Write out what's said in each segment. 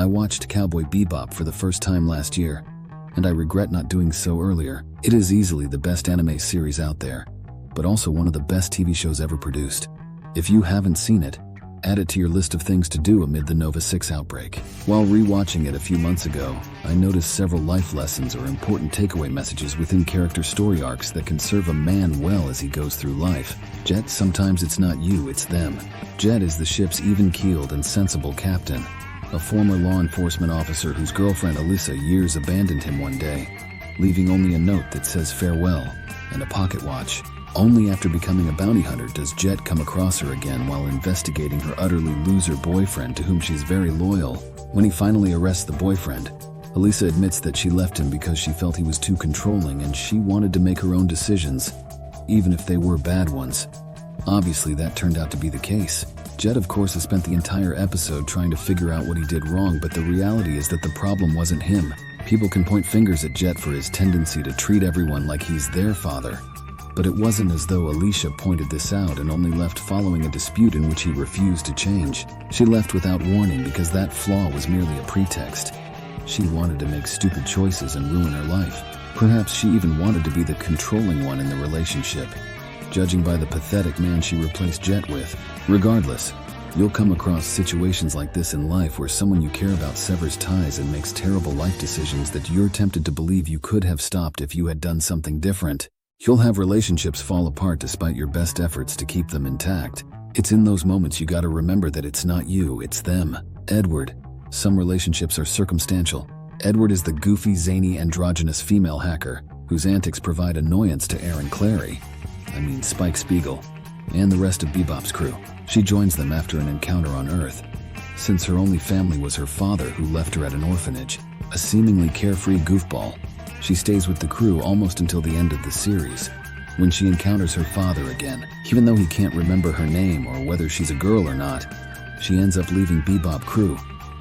I watched Cowboy Bebop for the first time last year, and I regret not doing so earlier. It is easily the best anime series out there, but also one of the best TV shows ever produced. If you haven't seen it, add it to your list of things to do amid the Nova 6 outbreak. While rewatching it a few months ago, I noticed several life lessons or important takeaway messages within character story arcs that can serve a man well as he goes through life. Jet, sometimes it's not you, it's them. Jet is the ship's even-keeled and sensible captain, a former law enforcement officer whose girlfriend Alyssa years abandoned him one day, leaving only a note that says farewell and a pocket watch. Only after becoming a bounty hunter does Jet come across her again while investigating her utterly loser boyfriend to whom she's very loyal. When he finally arrests the boyfriend, Alyssa admits that she left him because she felt he was too controlling and she wanted to make her own decisions, even if they were bad ones. Obviously, that turned out to be the case. Jet, of course, has spent the entire episode trying to figure out what he did wrong, but the reality is that the problem wasn't him. People can point fingers at Jet for his tendency to treat everyone like he's their father. But it wasn't as though Alicia pointed this out and only left following a dispute in which he refused to change. She left without warning because that flaw was merely a pretext. She wanted to make stupid choices and ruin her life. Perhaps she even wanted to be the controlling one in the relationship, judging by the pathetic man she replaced Jet with. Regardless, you'll come across situations like this in life where someone you care about severs ties and makes terrible life decisions that you're tempted to believe you could have stopped if you had done something different. You'll have relationships fall apart despite your best efforts to keep them intact. It's in those moments you gotta remember that it's not you, it's them. Edward. Some relationships are circumstantial. Edward is the goofy, zany, androgynous female hacker whose antics provide annoyance to Aaron Clary. Spike Spiegel, and the rest of Bebop's crew. She joins them after an encounter on Earth. Since her only family was her father, who left her at an orphanage, a seemingly carefree goofball, she stays with the crew almost until the end of the series, when she encounters her father again. Even though he can't remember her name or whether she's a girl or not, she ends up leaving Bebop crew,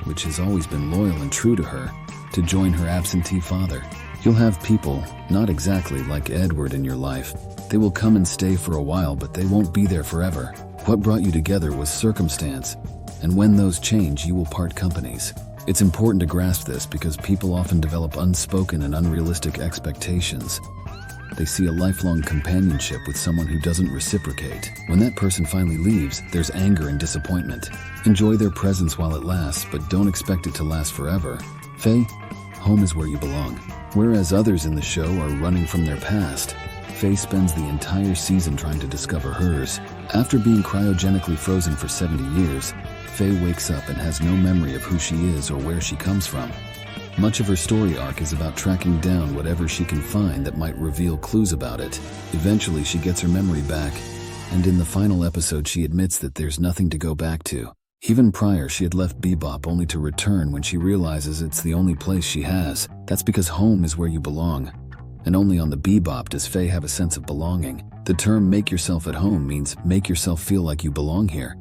which has always been loyal and true to her, to join her absentee father. You'll have people, not exactly like Edward, in your life. They will come and stay for a while, but they won't be there forever. What brought you together was circumstance, and when those change, you will part companies. It's important to grasp this because people often develop unspoken and unrealistic expectations. They see a lifelong companionship with someone who doesn't reciprocate. When that person finally leaves, there's anger and disappointment. Enjoy their presence while it lasts, but don't expect it to last forever. Faye, home is where you belong. Whereas others in the show are running from their past, Faye spends the entire season trying to discover hers. After being cryogenically frozen for 70 years, Faye wakes up and has no memory of who she is or where she comes from. Much of her story arc is about tracking down whatever she can find that might reveal clues about it. Eventually, she gets her memory back, and in the final episode she admits that there's nothing to go back to. Even prior, she had left Bebop only to return when she realizes it's the only place she has. That's because home is where you belong. And only on the Bebop does Faye have a sense of belonging. The term "make yourself at home" means make yourself feel like you belong here.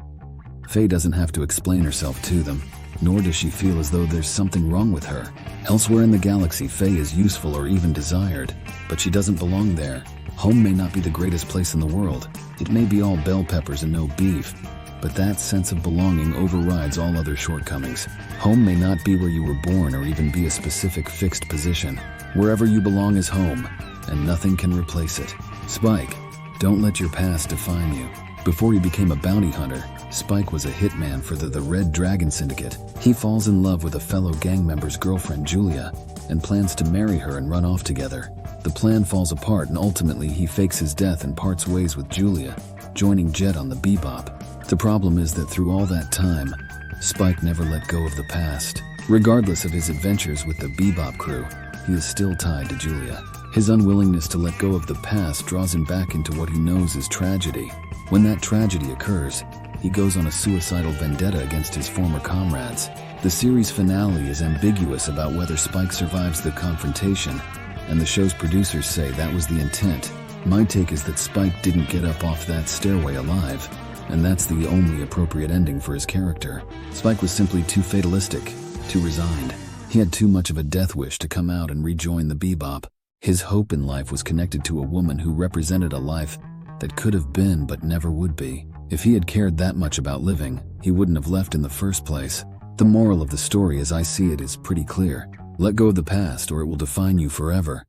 Faye doesn't have to explain herself to them, nor does she feel as though there's something wrong with her. Elsewhere in the galaxy, Faye is useful or even desired, but she doesn't belong there. Home may not be the greatest place in the world. It may be all bell peppers and no beef, but that sense of belonging overrides all other shortcomings. Home may not be where you were born or even be a specific fixed position. Wherever you belong is home, and nothing can replace it. Spike, don't let your past define you. Before he became a bounty hunter, Spike was a hitman for the Red Dragon Syndicate. He falls in love with a fellow gang member's girlfriend, Julia, and plans to marry her and run off together. The plan falls apart, and ultimately he fakes his death and parts ways with Julia, joining Jet on the Bebop. The problem is that through all that time, Spike never let go of the past. Regardless of his adventures with the Bebop crew, he is still tied to Julia. His unwillingness to let go of the past draws him back into what he knows is tragedy. When that tragedy occurs, he goes on a suicidal vendetta against his former comrades. The series finale is ambiguous about whether Spike survives the confrontation, and the show's producers say that was the intent. My take is that Spike didn't get up off that stairway alive, and that's the only appropriate ending for his character. Spike was simply too fatalistic, too resigned. He had too much of a death wish to come out and rejoin the Bebop. His hope in life was connected to a woman who represented a life that could have been but never would be. If he had cared that much about living, he wouldn't have left in the first place. The moral of the story as I see it is pretty clear. Let go of the past or it will define you forever.